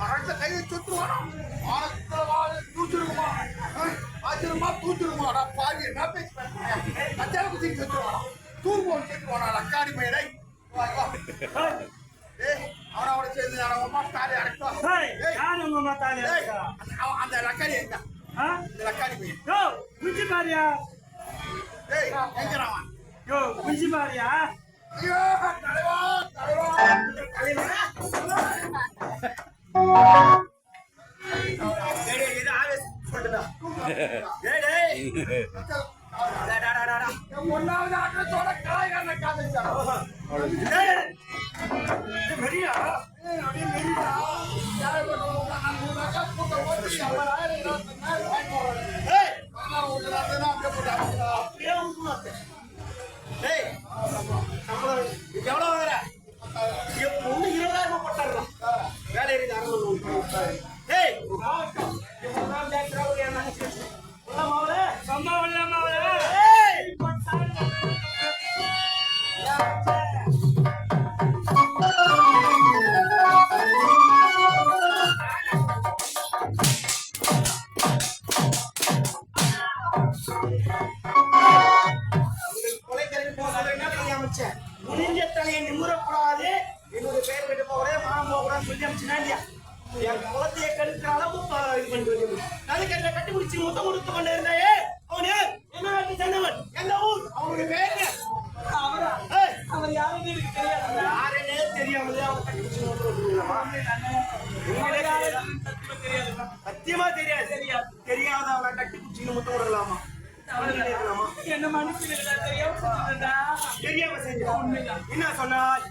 அடுத்த கையை சுத்துவானா தூச்சிருக்குமா ஆச்சரியமா தூச்சிருக்குமாடா பாவி என்ன பேசுறேன் அச்சார குத்தி சுத்துவானா தூர்போன் சுத்துவானா அக்காடி பையனை அவனோட சேர்ந்து அவன் தாலி அடக்கம் அந்த ரக்காடி எங்க இந்த ரக்காடி பையன் குஞ்சு பாரியா எங்கிறான் குஞ்சு பாரியா ஐயோ தலைவா ஒன்னாவது ஆட்டத்தோட கலைகாரனை காதலிச்சாரோ மெரியா எவ்வளவு வேற ஒண்ணு 20,000 போட்டாருலாம் வேலை இருக்கு முடிஞ்ச தலையை நிமிரக்கூடாது என்னுடைய பெயர் விட்டு போகிறே மானம் போகக்கூடாது சொல்லி அமைச்சுனா இல்லையா என் குலத்தைய கெடுக்கிற அளவு இது பண்ணிட்டு அதுக்கு என்ன கட்டி முடிச்சு முத்தம் கொடுத்து கொண்டு இருந்தாயே அவனு என்ன சொன்னவன் எங்க ஊர் அவனுடைய பேரு அவரா அவர் யாருன்னு எனக்கு தெரியாது யாருன்னே தெரியாமலே அவன் கட்டி முடிச்சு முத்தம் கொடுத்துருக்கலாமா சத்தியமா தெரியாது தெரியாத அவனை கட்டி முடிச்சு முத்தம் கொடுக்கலாமா என்ன மனுஷன் தெரியாம செஞ்சா என்ன சொன்னாய்